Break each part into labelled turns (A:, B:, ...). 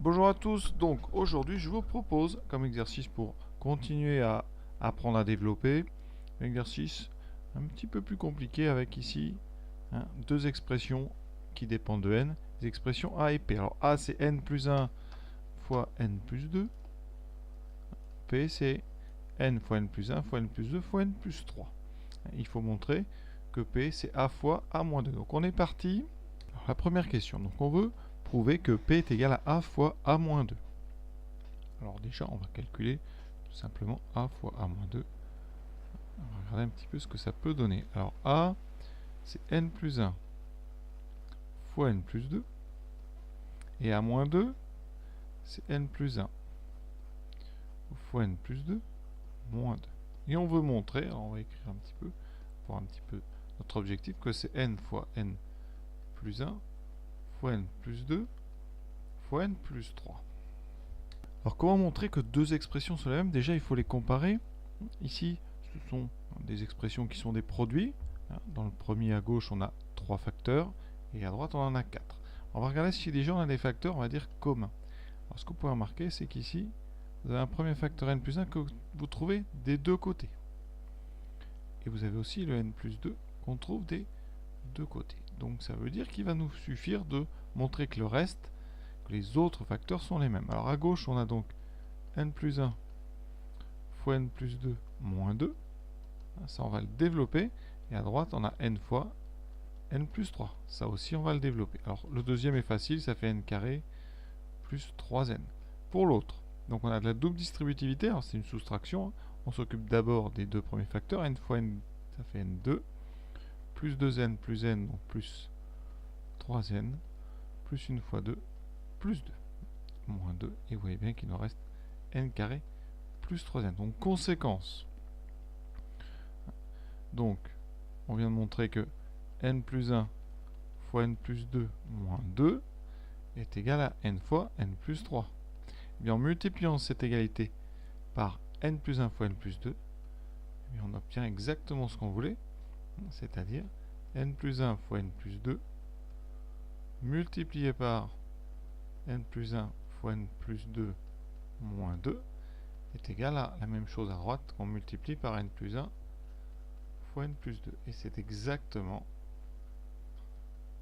A: Bonjour à tous, donc aujourd'hui je vous propose comme exercice pour continuer à apprendre à développer, un exercice un petit peu plus compliqué avec ici deux expressions qui dépendent de n, les expressions a et p. Alors a c'est n plus 1 fois n plus 2, p c'est n fois n plus 1 fois n plus 2 fois n plus 3. Il faut montrer que p c'est a fois a moins 2. Donc on est parti. Alors, la première question, donc on veut prouver que p est égal à a fois a moins 2. Alors déjà, on va calculer tout simplement a fois a moins 2. On va regarder un petit peu ce que ça peut donner. Alors a, c'est n plus 1 fois n plus 2. Et a moins 2, c'est n plus 1 fois n plus 2 moins 2. Et on veut montrer, alors on va écrire un petit peu, pour un petit peu notre objectif, que c'est n fois n plus 1 fois n plus 2 fois n plus 3. Alors comment montrer que deux expressions sont les mêmes? Déjà il faut les comparer. Ici ce sont des expressions qui sont des produits. Dans le premier à gauche on a 3 facteurs et à droite on en a 4. On va regarder si déjà on a des facteurs, on va dire communs. Alors ce que vous pouvez remarquer c'est qu'ici vous avez un premier facteur n plus 1 que vous trouvez des deux côtés. Et vous avez aussi le n plus 2 qu'on trouve des deux côtés. Donc ça veut dire qu'il va nous suffire de montrer que le reste, que les autres facteurs sont les mêmes. Alors à gauche on a donc n plus 1 fois n plus 2 moins 2. Ça on va le développer. Et à droite on a n fois n plus 3. Ça aussi on va le développer. Alors le deuxième est facile, ça fait n carré plus 3n. Pour l'autre, donc on a de la double distributivité, alors c'est une soustraction. On s'occupe d'abord des deux premiers facteurs. N fois n, ça fait n2. Plus 2n plus n, donc plus 3n. Plus 1 fois 2, plus 2. Moins 2. Et vous voyez bien qu'il nous reste n carré plus 3n. Donc conséquence. Donc on vient de montrer que n plus 1 fois n plus 2 moins 2 est égal à n fois n plus 3. Et bien, en multipliant cette égalité par n plus 1 fois n plus 2, eh bien, on obtient exactement ce qu'on voulait, c'est-à-dire n plus 1 fois n plus 2 multiplié par n plus 1 fois n plus 2 moins 2 est égal à la même chose à droite qu'on multiplie par n plus 1 fois n plus 2. Et c'est exactement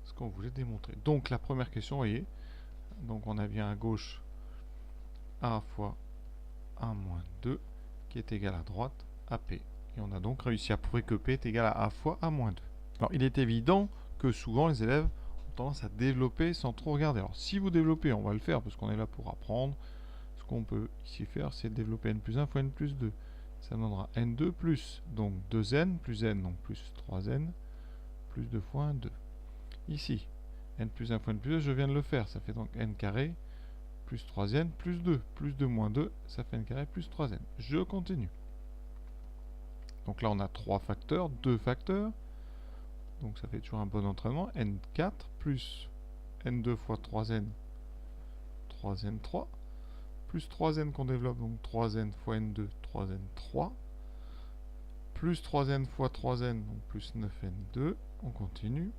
A: ce qu'on voulait démontrer. Donc la première question, vous voyez, donc on a bien à gauche a fois a moins 2 qui est égal à droite à p. Et on a donc réussi à prouver que p est égal à a fois a moins 2. Alors il est évident que souvent les élèves ont tendance à développer sans trop regarder. Alors si vous développez, on va le faire parce qu'on est là pour apprendre. Ce qu'on peut ici faire, c'est développer n plus 1 fois n plus 2. Ça donnera n2 plus donc 2n plus n, donc plus 3n, plus 2 fois 1, 2. Ici, n plus 1 fois n plus 2, je viens de le faire. Ça fait donc n carré plus 3n plus 2. Plus 2 moins 2, ça fait n carré plus 3n. Je continue. Donc là, on a 3 facteurs, 2 facteurs. Donc ça fait toujours un bon entraînement. n4 plus n2 fois 3n, 3n3. Plus 3n qu'on développe, donc 3n fois n2, 3n, 3. Plus 3n fois 3n, donc plus 9n2. On continue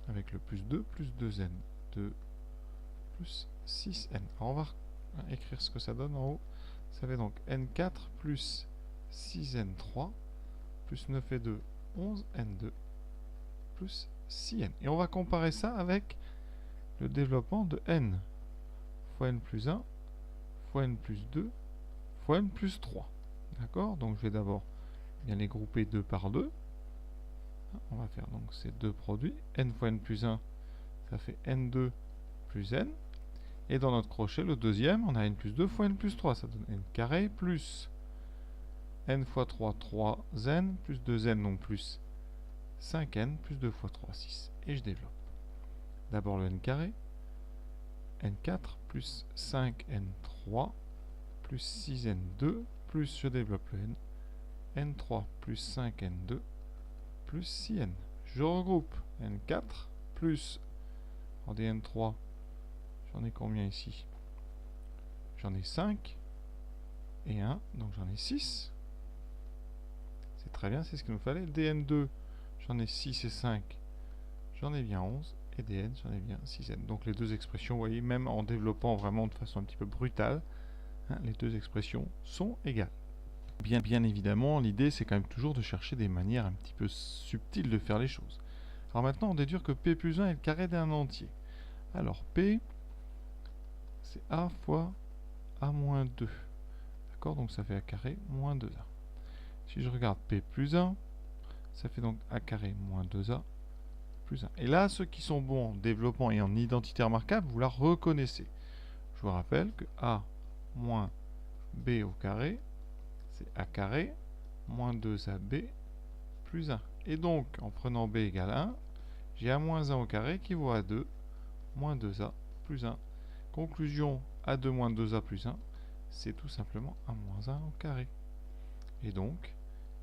A: avec le plus 2, plus 2n, 2, plus 6n. Alors on va écrire ce que ça donne en haut. Ça fait donc n4 plus 6n3 plus 9 et 2, 11n2 plus 6n. Et on va comparer ça avec le développement de n fois n plus 1 fois n plus 2 fois n plus 3. D'accord? Donc je vais d'abord bien les grouper 2 par 2. On va faire donc ces deux produits. N fois n plus 1, ça fait n2 plus n. Et dans notre crochet, le deuxième, on a n plus 2 fois n plus 3. Ça donne n carré plus n fois 3, 3n, plus 2n, donc plus 5n, plus 2 fois 3, 6. Et je développe. D'abord le n carré. n4 plus 5n3 plus 6n2 plus, je développe le n, n3 plus 5n2 plus 6n. Je regroupe n4 plus, regardez n3, j'en ai combien ici? J'en ai 5 et 1, donc j'en ai 6. C'est très bien, c'est ce qu'il nous fallait. dn2, j'en ai 6 et 5, j'en ai bien 11. et dn, j'en ai bien 6n. Donc les deux expressions, vous voyez, même en développant vraiment de façon un petit peu brutale, hein, les deux expressions sont égales. Bien évidemment, l'idée c'est quand même toujours de chercher des manières un petit peu subtiles de faire les choses. Alors maintenant, on déduire que p plus 1 est le carré d'un entier. Alors p, c'est a fois a moins 2. D'accord, donc ça fait a carré moins 2a. Si je regarde p plus 1, ça fait donc a carré moins 2a plus 1. Et là, ceux qui sont bons en développement et en identité remarquable, vous la reconnaissez. Je vous rappelle que a moins b au carré, c'est a carré moins 2ab plus 1. Et donc, en prenant b égale 1, j'ai a moins 1 au carré qui vaut à 2 moins 2a plus 1. Conclusion, a2 moins 2a plus 1, c'est tout simplement a moins 1 au carré. Et donc,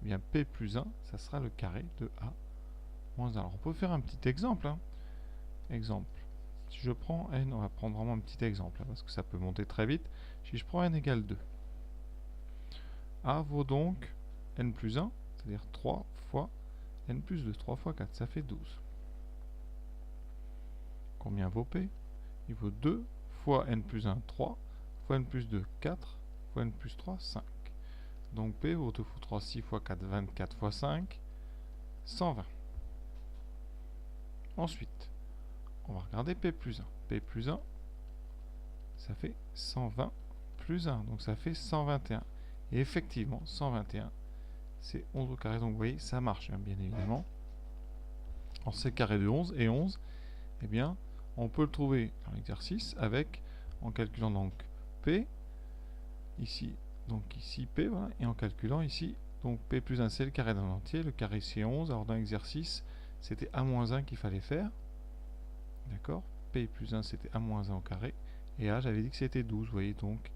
A: eh bien p plus 1, ça sera le carré de a moins 1. Alors, on peut faire un petit exemple. Hein. Exemple. Si je prends n, on va prendre vraiment un petit exemple, hein, parce que ça peut monter très vite. Si je prends n égale 2, a vaut donc n plus 1, c'est-à-dire 3 fois n plus 2. 3 fois 4, ça fait 12. Combien vaut p? Il vaut 2 fois n plus 1, 3, fois n plus 2, 4, fois n plus 3, 5. Donc p vaut 2 fois 3, 6 fois 4, 24 fois 5, 120. Ensuite, on va regarder p plus 1. p plus 1, ça fait 120 plus 1, donc ça fait 121. Et effectivement, 121, c'est 11 au carré, donc vous voyez, ça marche, hein, bien évidemment. Alors c'est le carré de 11, et 11, eh bien, on peut le trouver dans l'exercice avec, en calculant donc p, ici, donc ici p, voilà, et en calculant ici, donc p plus 1 c'est le carré d'un entier, le carré c'est 11, alors dans l'exercice, c'était a moins 1 qu'il fallait faire, d'accord, p plus 1 c'était a moins 1 au carré, et a j'avais dit que c'était 12, vous voyez, donc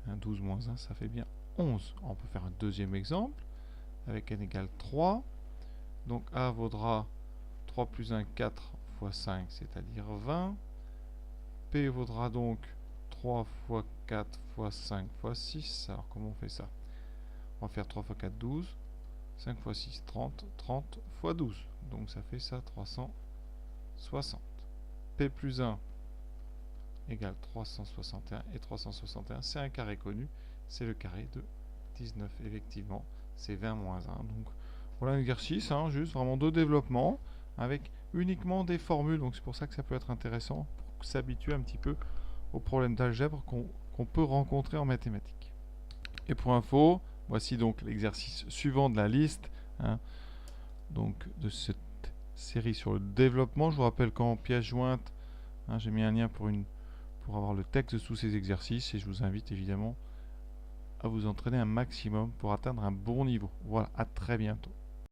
A: 12 moins 1 ça fait bien 11. On peut faire un deuxième exemple, avec n égale 3, donc a vaudra 3 plus 1, 4 fois 5, c'est-à-dire 20. P vaudra donc 3 fois 4 fois 5 fois 6. Alors comment on fait ça? On va faire 3 fois 4, 12. 5 fois 6, 30. 30 fois 12. Donc ça fait ça, 360. P plus 1 égale 361. Et 361, c'est un carré connu. C'est le carré de 19. Effectivement, c'est 20 moins 1. Donc voilà un exercice, hein, juste vraiment de développement, avec uniquement des formules. Donc c'est pour ça que ça peut être intéressant pour s'habituer un petit peu aux problèmes d'algèbre qu'on peut rencontrer en mathématiques. Et pour info, voici donc l'exercice suivant de la liste, hein, donc de cette série sur le développement. Je vous rappelle qu'en pièce jointe, hein, j'ai mis un lien pour avoir le texte sous ces exercices, et je vous invite évidemment à vous entraîner un maximum pour atteindre un bon niveau. Voilà, à très bientôt.